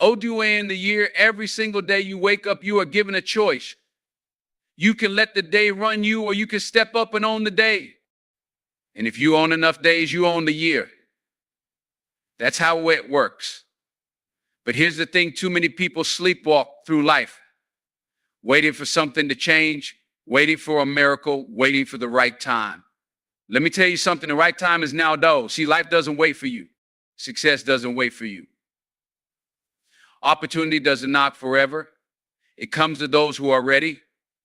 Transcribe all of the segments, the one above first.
ODUA in the year, every single day you wake up, you are given a choice. You can let the day run you, or you can step up and own the day. And if you own enough days, you own the year. That's how it works. But here's the thing, too many people sleepwalk through life, waiting for something to change, waiting for a miracle, waiting for the right time. Let me tell you something, the right time is now, though. See, life doesn't wait for you. Success doesn't wait for you. Opportunity doesn't knock forever. It comes to those who are ready,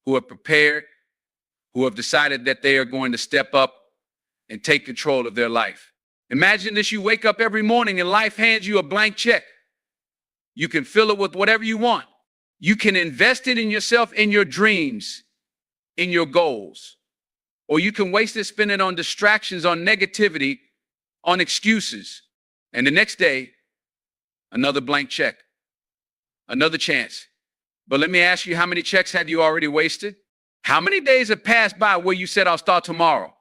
who are prepared, who have decided that they are going to step up and take control of their life. Imagine this, you wake up every morning and life hands you a blank check. You can fill it with whatever you want. You can invest it in yourself, in your dreams, in your goals. Or you can waste it, spend it on distractions, on negativity, on excuses. And the next day, another blank check, another chance. But let me ask you, how many checks have you already wasted? How many days have passed by where you said, I'll start tomorrow?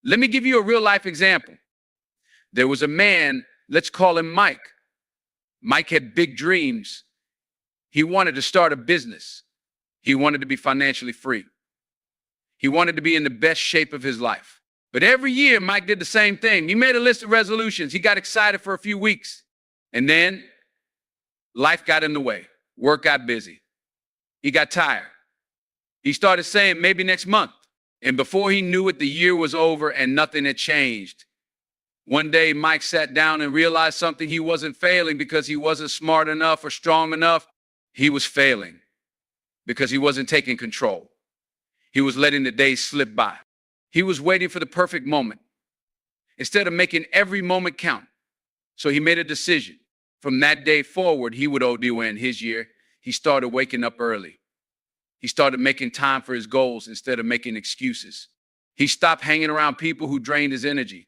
Let me give you a real life example. There was a man, let's call him Mike. Mike had big dreams. He wanted to start a business. He wanted to be financially free. He wanted to be in the best shape of his life. But every year, Mike did the same thing. He made a list of resolutions. He got excited for a few weeks. And then life got in the way. Work got busy. He got tired. He started saying, maybe next month. And before he knew it, the year was over and nothing had changed. One day, Mike sat down and realized something. He wasn't failing because he wasn't smart enough or strong enough. He was failing because he wasn't taking control. He was letting the days slip by. He was waiting for the perfect moment instead of making every moment count. So he made a decision. From that day forward, he would ODUA in his year. He started waking up early. He started making time for his goals instead of making excuses. He stopped hanging around people who drained his energy.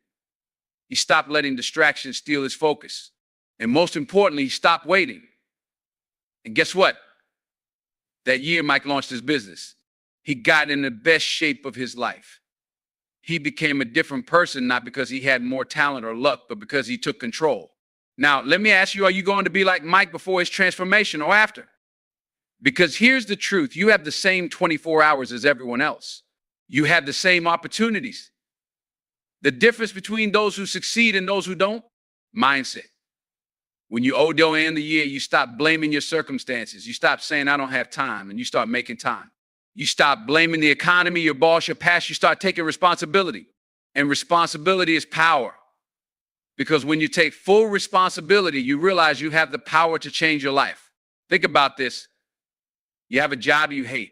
He stopped letting distractions steal his focus. And most importantly, he stopped waiting. And guess what? That year, Mike launched his business. He got in the best shape of his life. He became a different person, not because he had more talent or luck, but because he took control. Now, let me ask you, are you going to be like Mike before his transformation or after? Because here's the truth. You have the same 24 hours as everyone else. You have the same opportunities. The difference between those who succeed and those who don't, mindset. When you ODUA in the year, you stop blaming your circumstances. You stop saying, I don't have time, and you start making time. You stop blaming the economy, your boss, your past. You start taking responsibility. And responsibility is power. Because when you take full responsibility, you realize you have the power to change your life. Think about this. You have a job you hate.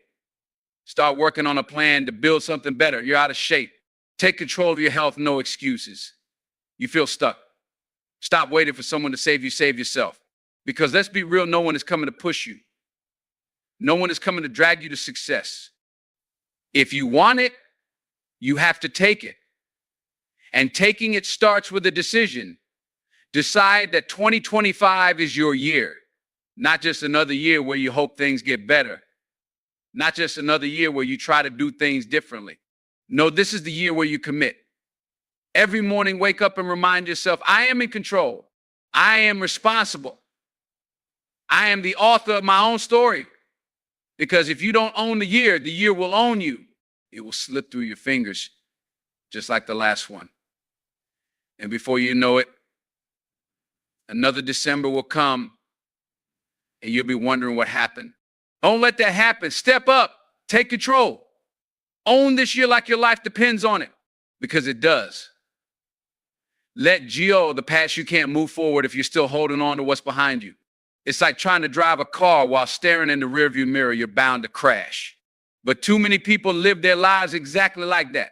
Start working on a plan to build something better. You're out of shape. Take control of your health, no excuses. You feel stuck. Stop waiting for someone to save you, save yourself. Because let's be real, no one is coming to push you. No one is coming to drag you to success. If you want it, you have to take it. And taking it starts with a decision. Decide that 2025 is your year. Not just another year where you hope things get better. Not just another year where you try to do things differently. No, this is the year where you commit. Every morning, wake up and remind yourself, I am in control. I am responsible. I am the author of my own story. Because if you don't own the year will own you. It will slip through your fingers, just like the last one. And before you know it, another December will come, and you'll be wondering what happened. Don't let that happen. Step up. Take control. Own this year like your life depends on it, because it does. Let go of the past. You can't move forward if you're still holding on to what's behind you. It's like trying to drive a car while staring in the rearview mirror. You're bound to crash. But too many people live their lives exactly like that.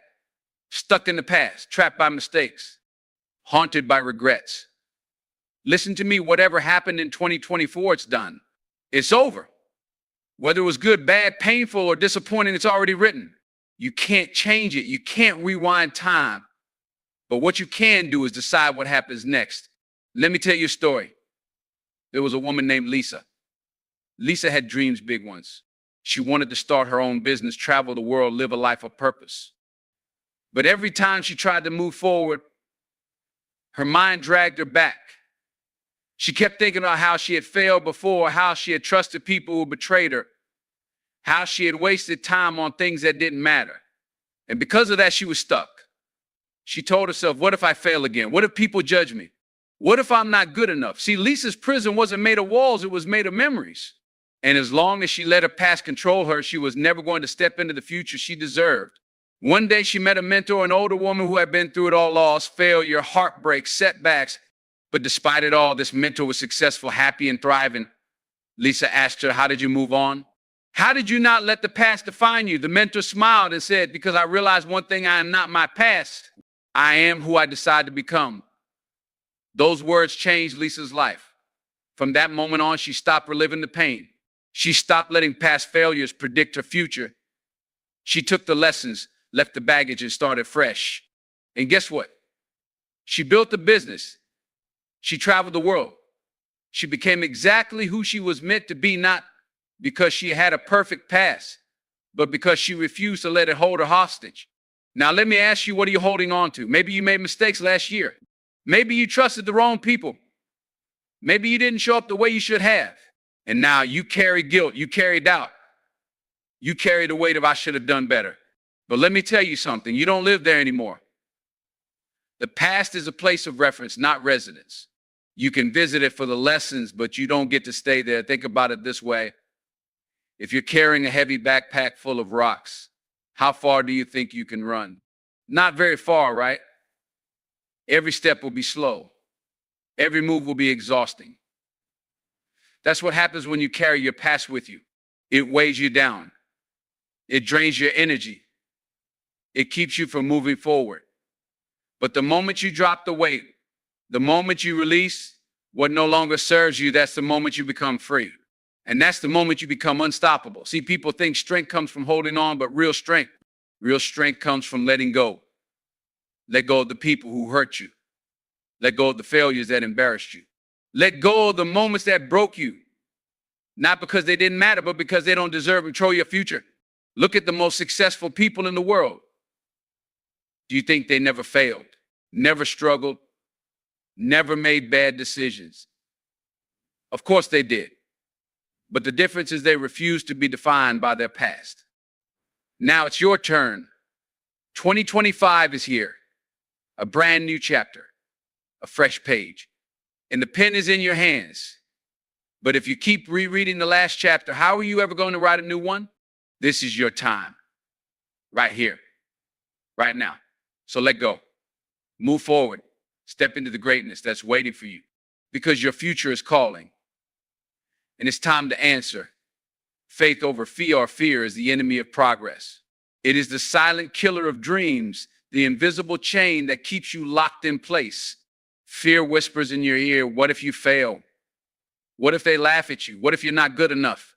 Stuck in the past, trapped by mistakes, haunted by regrets. Listen to me, whatever happened in 2024, it's done. It's over. Whether it was good, bad, painful, or disappointing, it's already written. You can't change it. You can't rewind time. But what you can do is decide what happens next. Let me tell you a story. There was a woman named Lisa. Lisa had dreams, big ones. She wanted to start her own business, travel the world, live a life of purpose. But every time she tried to move forward, her mind dragged her back. She kept thinking about how she had failed before, how she had trusted people who betrayed her, how she had wasted time on things that didn't matter. And because of that, she was stuck. She told herself, what if I fail again? What if people judge me? What if I'm not good enough? See, Lisa's prison wasn't made of walls, it was made of memories. And as long as she let her past control her, she was never going to step into the future she deserved. One day she met a mentor, an older woman who had been through it all: loss, failure, heartbreak, setbacks. But despite it all, this mentor was successful, happy, and thriving. Lisa asked her, how did you move on? How did you not let the past define you? The mentor smiled and said, because I realized one thing: I am not my past. I am who I decide to become. Those words changed Lisa's life. From that moment on, she stopped reliving the pain. She stopped letting past failures predict her future. She took the lessons, left the baggage, and started fresh. And guess what? She built a business. She traveled the world. She became exactly who she was meant to be, not because she had a perfect past, but because she refused to let it hold her hostage. Now, let me ask you, what are you holding on to? Maybe you made mistakes last year. Maybe you trusted the wrong people. Maybe you didn't show up the way you should have. And now you carry guilt, you carry doubt. You carry the weight of I should have done better. But let me tell you something, you don't live there anymore. The past is a place of reference, not residence. You can visit it for the lessons, but you don't get to stay there. Think about it this way. If you're carrying a heavy backpack full of rocks, how far do you think you can run? Not very far, right? Every step will be slow. Every move will be exhausting. That's what happens when you carry your past with you. It weighs you down. It drains your energy. It keeps you from moving forward. But the moment you drop the weight, the moment you release what no longer serves you, that's the moment you become free. And that's the moment you become unstoppable. See, people think strength comes from holding on, but real strength comes from letting go. Let go of the people who hurt you. Let go of the failures that embarrassed you. Let go of the moments that broke you. Not because they didn't matter, but because they don't deserve to control your future. Look at the most successful people in the world. Do you think they never failed, never struggled, never made bad decisions? Of course they did. But the difference is they refused to be defined by their past. Now it's your turn. 2025 is here. A brand new chapter, a fresh page. And the pen is in your hands. But if you keep rereading the last chapter, how are you ever going to write a new one? This is your time. Right here. Right now. So let go. Move forward. Step into the greatness that's waiting for you. Because your future is calling. And it's time to answer. Faith over fear, or fear is the enemy of progress. It is the silent killer of dreams, the invisible chain that keeps you locked in place. Fear whispers in your ear, what if you fail? What if they laugh at you? What if you're not good enough?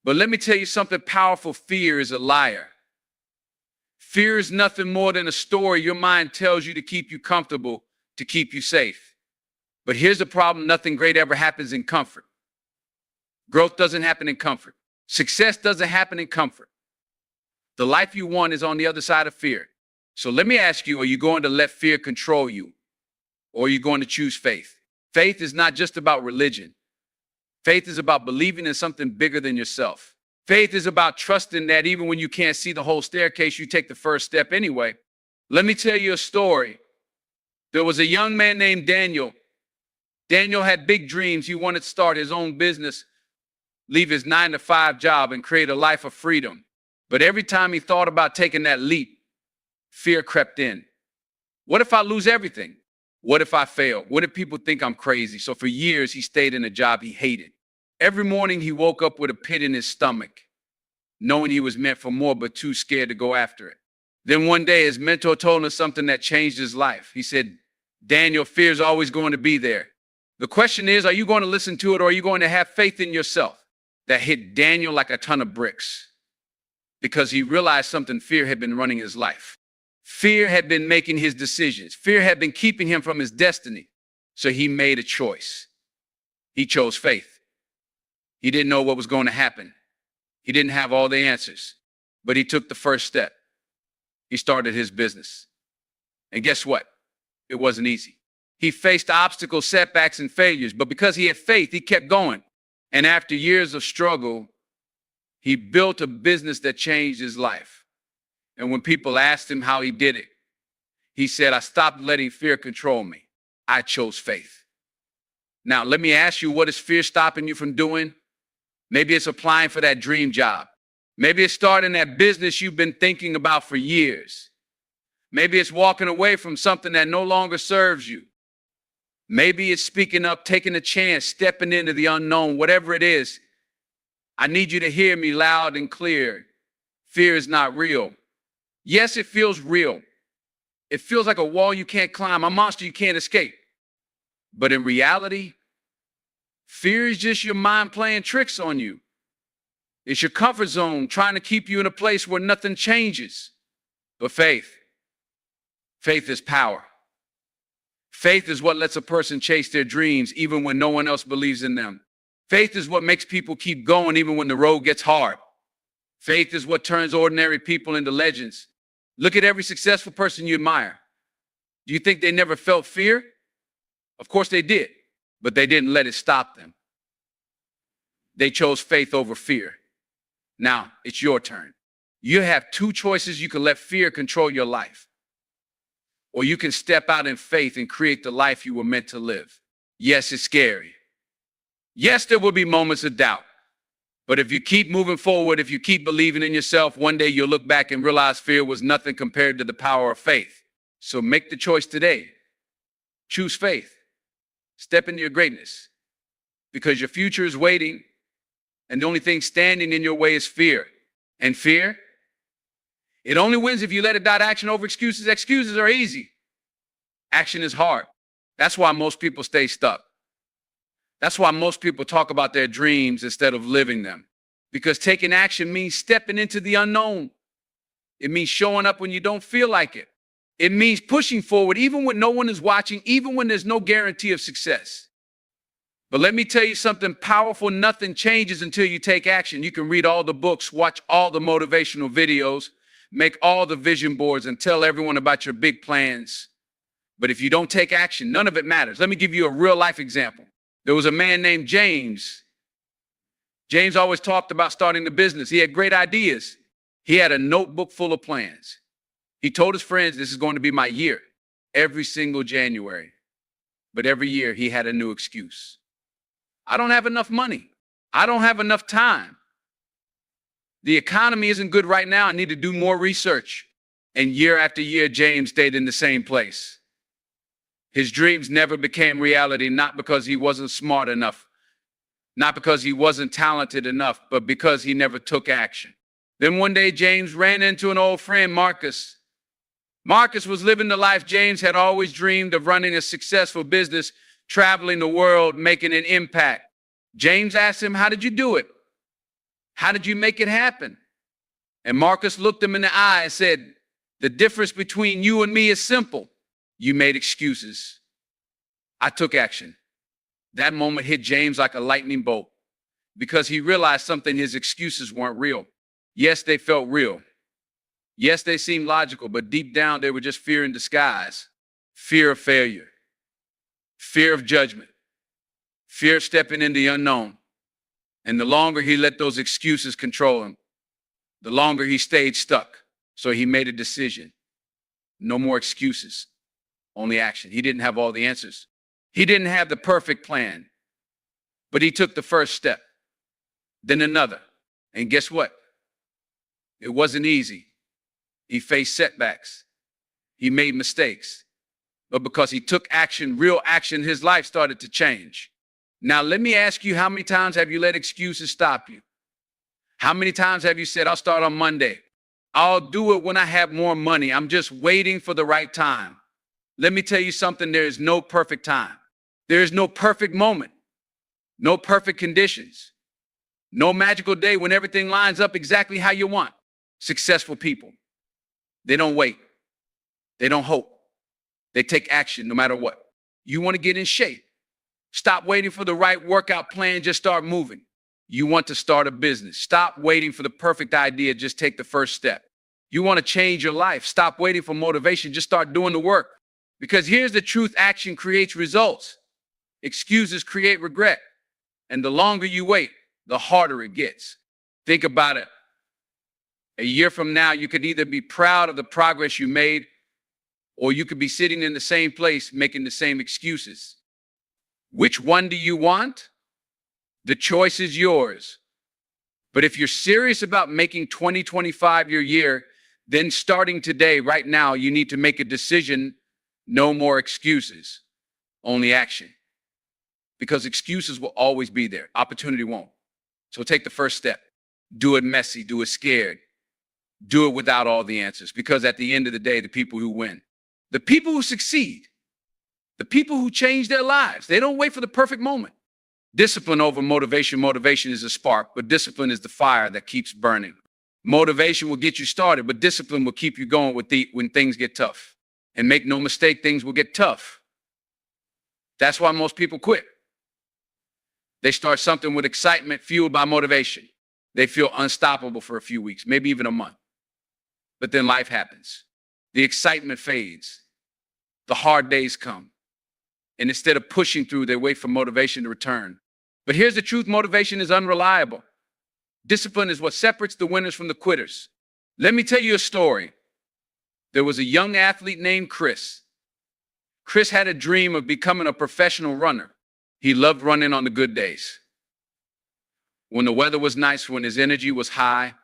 But let me tell you something powerful. Fear is a liar. Fear is nothing more than a story your mind tells you to keep you comfortable, to keep you safe. But here's the problem. Nothing great ever happens in comfort. Growth doesn't happen in comfort. Success doesn't happen in comfort. The life you want is on the other side of fear. So let me ask you, are you going to let fear control you? Or are you going to choose faith? Faith is not just about religion. Faith is about believing in something bigger than yourself. Faith is about trusting that even when you can't see the whole staircase, you take the first step anyway. Let me tell you a story. There was a young man named Daniel. Daniel had big dreams. He wanted to start his own business, leave his 9-to-5 job, and create a life of freedom. But every time he thought about taking that leap, fear crept in. What if I lose everything? What if I fail? What if people think I'm crazy? So for years, he stayed in a job he hated. Every morning, he woke up with a pit in his stomach, knowing he was meant for more, but too scared to go after it. Then one day, his mentor told him something that changed his life. He said, Daniel, fear is always going to be there. The question is, are you going to listen to it, or are you going to have faith in yourself? That hit Daniel like a ton of bricks, because he realized something. Fear had been running his life. Fear had been making his decisions. Fear had been keeping him from his destiny. So he made a choice. He chose faith. He didn't know what was going to happen. He didn't have all the answers, but he took the first step. He started his business. And guess what? It wasn't easy. He faced obstacles, setbacks, and failures, but because he had faith, he kept going. And after years of struggle, he built a business that changed his life. And when people asked him how he did it, he said, I stopped letting fear control me. I chose faith. Now, let me ask you, what is fear stopping you from doing? Maybe it's applying for that dream job. Maybe it's starting that business you've been thinking about for years. Maybe it's walking away from something that no longer serves you. Maybe it's speaking up, taking a chance, stepping into the unknown, whatever it is. I need you to hear me loud and clear. Fear is not real. Yes, it feels real. It feels like a wall you can't climb, a monster you can't escape. But in reality, fear is just your mind playing tricks on you. It's your comfort zone trying to keep you in a place where nothing changes. But faith is power. Faith is what lets a person chase their dreams even when no one else believes in them. Faith is what makes people keep going even when the road gets hard. Faith is what turns ordinary people into legends. Look at every successful person you admire. Do you think they never felt fear? Of course they did, but they didn't let it stop them. They chose faith over fear. Now, it's your turn. You have two choices. You can let fear control your life, or you can step out in faith and create the life you were meant to live. Yes, it's scary. Yes, there will be moments of doubt. But if you keep moving forward, if you keep believing in yourself, one day you'll look back and realize fear was nothing compared to the power of faith. So make the choice today. Choose faith. Step into your greatness, because your future is waiting, and the only thing standing in your way is fear. And fear, it only wins if you let it dot action over excuses. Excuses are easy. Action is hard. That's why most people stay stuck. That's why most people talk about their dreams instead of living them. Because taking action means stepping into the unknown. It means showing up when you don't feel like it. It means pushing forward even when no one is watching, even when there's no guarantee of success. But let me tell you something powerful. Nothing changes until you take action. You can read all the books, watch all the motivational videos, make all the vision boards, and tell everyone about your big plans. But if you don't take action, none of it matters. Let me give you a real life example. There was a man named James. James always talked about starting the business. He had great ideas. He had a notebook full of plans. He told his friends, this is going to be my year, every single January. But every year he had a new excuse. I don't have enough money. I don't have enough time. The economy isn't good right now. I need to do more research. And year after year, James stayed in the same place. His dreams never became reality, not because he wasn't smart enough, not because he wasn't talented enough, but because he never took action. Then one day, James ran into an old friend, Marcus. Marcus was living the life James had always dreamed of, running a successful business, traveling the world, making an impact. James asked him, how did you do it? How did you make it happen? And Marcus looked him in the eye and said, the difference between you and me is simple. You made excuses. I took action. That moment hit James like a lightning bolt because he realized something. His excuses weren't real. Yes, they felt real. Yes, they seemed logical, but deep down they were just fear in disguise. Fear of failure, fear of judgment, fear of stepping into the unknown. And the longer he let those excuses control him, the longer he stayed stuck. So he made a decision. No more excuses, only action. He didn't have all the answers. He didn't have the perfect plan, but he took the first step, then another. And guess what? It wasn't easy. He faced setbacks. He made mistakes. But because he took action, real action, his life started to change. Now, let me ask you, how many times have you let excuses stop you? How many times have you said, I'll start on Monday? I'll do it when I have more money. I'm just waiting for the right time. Let me tell you something. There is no perfect time. There is no perfect moment. No perfect conditions. No magical day when everything lines up exactly how you want. Successful people, they don't wait. They don't hope. They take action no matter what. You want to get in shape. Stop waiting for the right workout plan. Just start moving. You want to start a business. Stop waiting for the perfect idea. Just take the first step. You want to change your life. Stop waiting for motivation. Just start doing the work. Because here's the truth: action creates results. Excuses create regret. And the longer you wait, the harder it gets. Think about it. A year from now, you could either be proud of the progress you made, or you could be sitting in the same place making the same excuses. Which one do you want? The choice is yours. But if you're serious about making 2025 your year, then starting today, right now, you need to make a decision. No more excuses, only action. Because excuses will always be there. Opportunity won't. So take the first step. Do it messy, do it scared. Do it without all the answers. Because at the end of the day, the people who win, the people who succeed, the people who change their lives, they don't wait for the perfect moment. Discipline over motivation. Motivation is a spark, but discipline is the fire that keeps burning. Motivation will get you started, but discipline will keep you going when things get tough. And make no mistake, things will get tough. That's why most people quit. They start something with excitement fueled by motivation. They feel unstoppable for a few weeks, maybe even a month. But then life happens. The excitement fades. The hard days come. And instead of pushing through, they wait for motivation to return. But here's the truth: motivation is unreliable. Discipline is what separates the winners from the quitters. Let me tell you a story. There was a young athlete named Chris. Chris had a dream of becoming a professional runner. He loved running on the good days. When the weather was nice, when his energy was high,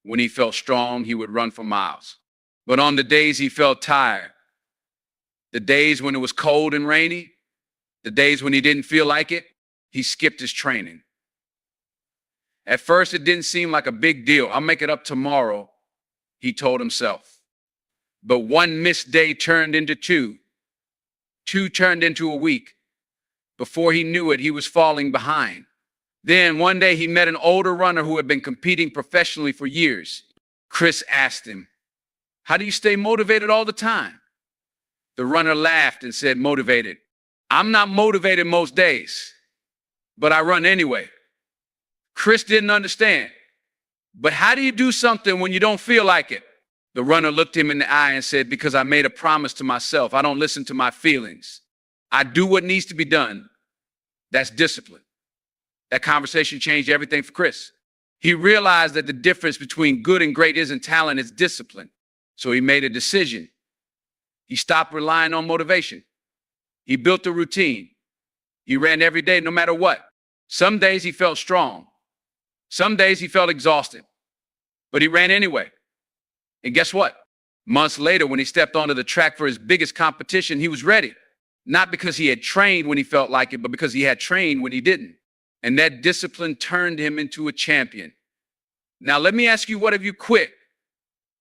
when he felt strong, he would run for miles. But on the days he felt tired, the days when it was cold and rainy, the days when he didn't feel like it, he skipped his training. At first, it didn't seem like a big deal. I'll make it up tomorrow, he told himself. But one missed day turned into two. Two turned into a week. Before he knew it, he was falling behind. Then one day he met an older runner who had been competing professionally for years. Chris asked him, "How do you stay motivated all the time?" The runner laughed and said, "Motivated? I'm not motivated most days, but I run anyway." Chris didn't understand. "But how do you do something when you don't feel like it?" The runner looked him in the eye and said, "Because I made a promise to myself. I don't listen to my feelings. I do what needs to be done." That's discipline. That conversation changed everything for Chris. He realized that the difference between good and great isn't talent, it's discipline. So he made a decision. He stopped relying on motivation. He built a routine. He ran every day, no matter what. Some days he felt strong. Some days he felt exhausted. But he ran anyway. And guess what? Months later, when he stepped onto the track for his biggest competition, he was ready. Not because he had trained when he felt like it, but because he had trained when he didn't. And that discipline turned him into a champion. Now, let me ask you, what have you quit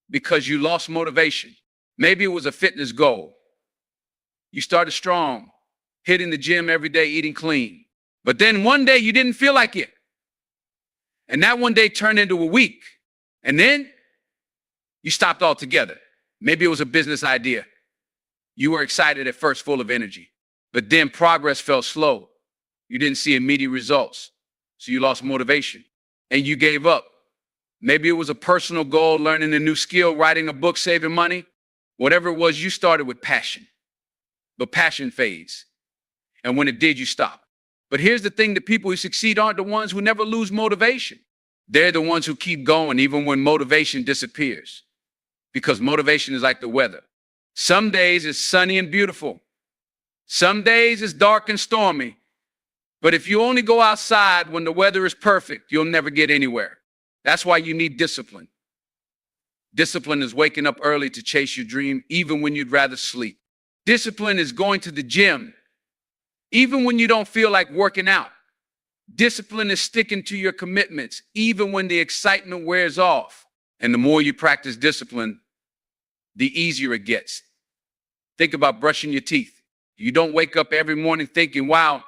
because you lost motivation? Maybe it was a fitness goal. You started strong, hitting the gym every day, eating clean. But then one day you didn't feel like it. And that one day turned into a week. And then you stopped altogether. Maybe it was a business idea. You were excited at first, full of energy. But then progress felt slow. You didn't see immediate results. So you lost motivation and you gave up. Maybe it was a personal goal, learning a new skill, writing a book, saving money. Whatever it was, you started with passion. But passion fades. And when it did, you stopped. But here's the thing: the people who succeed aren't the ones who never lose motivation. They're the ones who keep going even when motivation disappears. Because motivation is like the weather. Some days it's sunny and beautiful. Some days it's dark and stormy. But if you only go outside when the weather is perfect, you'll never get anywhere. That's why you need discipline. Discipline is waking up early to chase your dream, even when you'd rather sleep. Discipline is going to the gym, even when you don't feel like working out. Discipline is sticking to your commitments, even when the excitement wears off. And the more you practice discipline, the easier it gets. Think about brushing your teeth. You don't wake up every morning thinking, "Wow,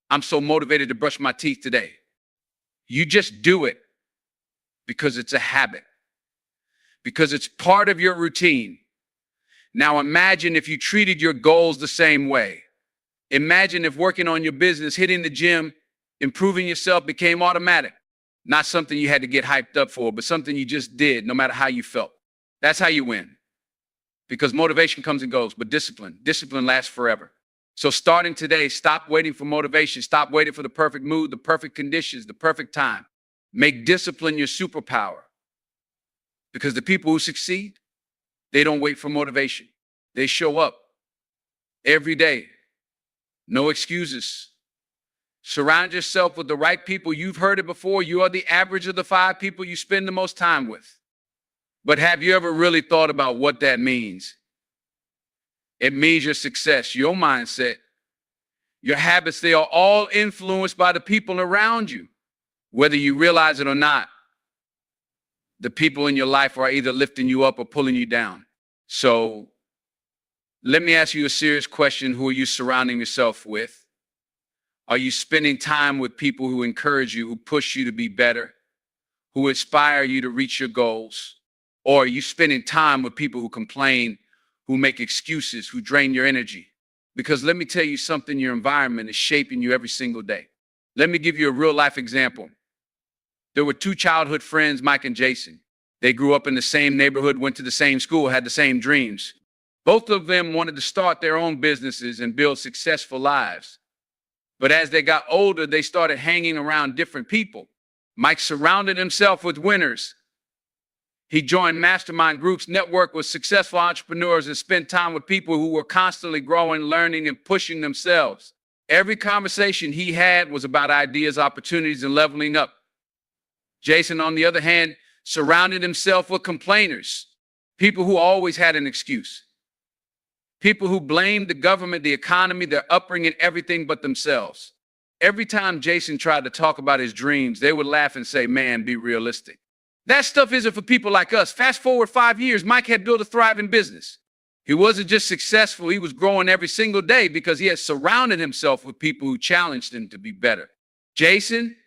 I'm so motivated to brush my teeth today." You just do it because it's a habit, because it's part of your routine. Now imagine if you treated your goals the same way. Imagine if working on your business, hitting the gym, improving yourself became automatic. Not something you had to get hyped up for, but something you just did no matter how you felt. That's how you win. because motivation comes and goes, but discipline lasts forever. So starting today, stop waiting for motivation. Stop waiting for the perfect mood, the perfect conditions, the perfect time. Make discipline your superpower. Because the people who succeed, they don't wait for motivation. They show up every day. No excuses. Surround yourself with the right people. You've heard it before. You are the average of the 5 people you spend the most time with. But have you ever really thought about what that means? It means your success, your mindset, your habits. They are all influenced by the people around you, whether you realize it or not. The people in your life are either lifting you up or pulling you down. So let me ask you a serious question. Who are you surrounding yourself with? Are you spending time with people who encourage you, who push you to be better, who inspire you to reach your goals? Or are you spending time with people who complain, who make excuses, who drain your energy? Because let me tell you something, your environment is shaping you every single day. Let me give you a real life example. There were 2 childhood friends, Mike and Jason. They grew up in the same neighborhood, went to the same school, had the same dreams. Both of them wanted to start their own businesses and build successful lives. But as they got older, they started hanging around different people. Mike surrounded himself with winners. He joined mastermind groups, networked with successful entrepreneurs, and spent time with people who were constantly growing, learning, and pushing themselves. Every conversation he had was about ideas, opportunities, and leveling up. Jason, on the other hand, surrounded himself with complainers, people who always had an excuse, people who blamed the government, the economy, their upbringing, everything but themselves. Every time Jason tried to talk about his dreams, they would laugh and say, "Man, be realistic. That stuff isn't for people like us." Fast forward 5 years, Mike had built a thriving business. He wasn't just successful, he was growing every single day because he had surrounded himself with people who challenged him to be better. Jason,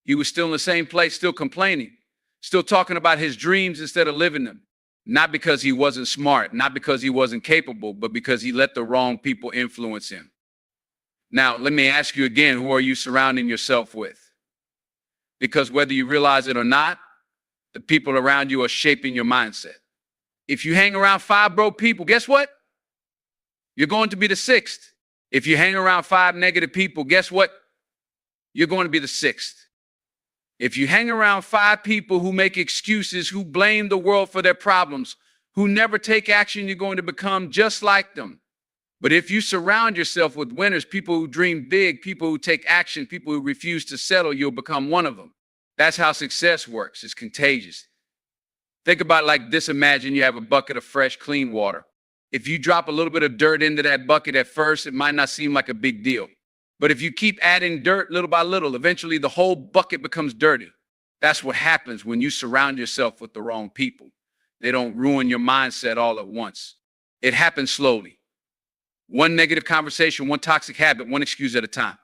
he was still in the same place, still complaining, still talking about his dreams instead of living them. Not because he wasn't smart, not because he wasn't capable, but because he let the wrong people influence him. Now, let me ask you again, who are you surrounding yourself with? Because whether you realize it or not, the people around you are shaping your mindset. If you hang around 5 broke people, guess what? You're going to be the 6th. If you hang around 5 negative people, guess what? You're going to be the 6th. If you hang around 5 people who make excuses, who blame the world for their problems, who never take action, you're going to become just like them. But if you surround yourself with winners, people who dream big, people who take action, people who refuse to settle, you'll become one of them. That's how success works. It's contagious. Think about it like this. Imagine you have a bucket of fresh, clean water. If you drop a little bit of dirt into that bucket at first, it might not seem like a big deal. But if you keep adding dirt little by little, eventually the whole bucket becomes dirty. That's what happens when you surround yourself with the wrong people. They don't ruin your mindset all at once. It happens slowly. One negative conversation, one toxic habit, one excuse at a time.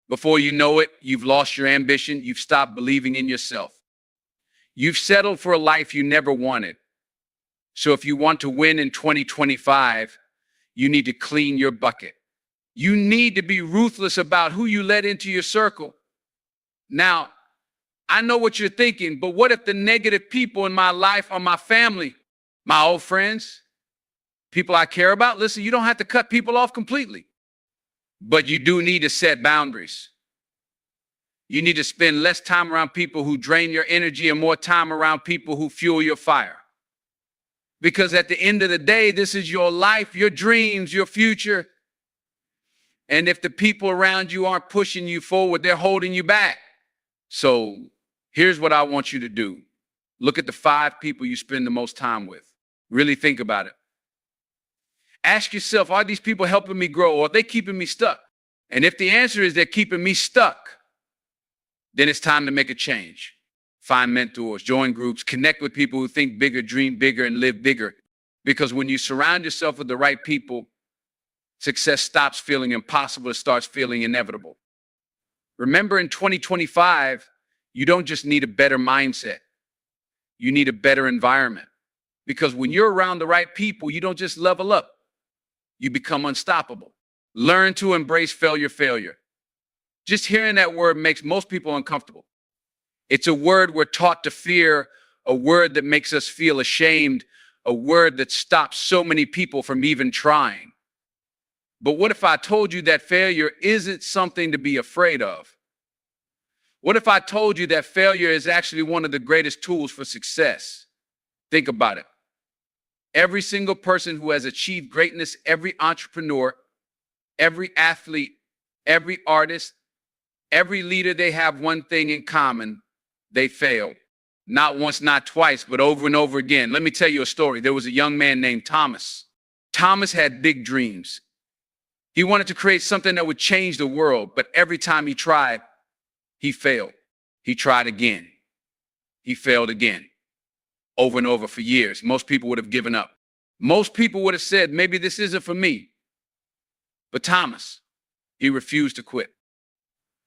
Before you know it, you've lost your ambition. You've stopped believing in yourself. You've settled for a life you never wanted. So if you want to win in 2025, you need to clean your bucket. You need to be ruthless about who you let into your circle. Now, I know what you're thinking, but what if the negative people in my life are my family, my old friends, people I care about? Listen, you don't have to cut people off completely, but you do need to set boundaries. You need to spend less time around people who drain your energy and more time around people who fuel your fire. Because at the end of the day, this is your life, your dreams, your future. And if the people around you aren't pushing you forward, they're holding you back. So here's what I want you to do. Look at the 5 people you spend the most time with. Really think about it. Ask yourself, are these people helping me grow, or are they keeping me stuck? And if the answer is they're keeping me stuck, then it's time to make a change. Find mentors, join groups, connect with people who think bigger, dream bigger, and live bigger. Because when you surround yourself with the right people, success stops feeling impossible, it starts feeling inevitable. Remember, in 2025, you don't just need a better mindset. You need a better environment. Because when you're around the right people, you don't just level up. You become unstoppable. Learn to embrace failure. Just hearing that word makes most people uncomfortable. It's a word we're taught to fear, a word that makes us feel ashamed, a word that stops so many people from even trying. But what if I told you that failure isn't something to be afraid of? What if I told you that failure is actually one of the greatest tools for success? Think about it. Every single person who has achieved greatness, every entrepreneur, every athlete, every artist, every leader, they have one thing in common: they failed. Not once, not twice, but over and over again. Let me tell you a story. There was a young man named Thomas. Thomas had big dreams. He wanted to create something that would change the world, but every time he tried, he failed. He tried again. He failed again. Over and over for years. Most people would have given up. Most people would have said, maybe this isn't for me. But Thomas, he refused to quit.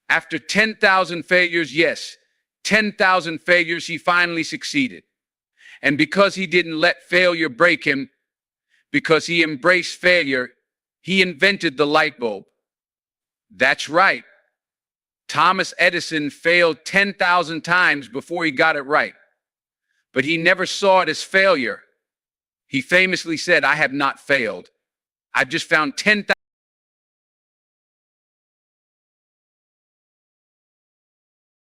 After 10,000 failures, yes, 10,000 failures, he finally succeeded. And because he didn't let failure break him, because he embraced failure, he invented the light bulb. That's right. Thomas Edison failed 10,000 times before he got it right. But he never saw it as failure. He famously said, "I have not failed. I've just found 10,000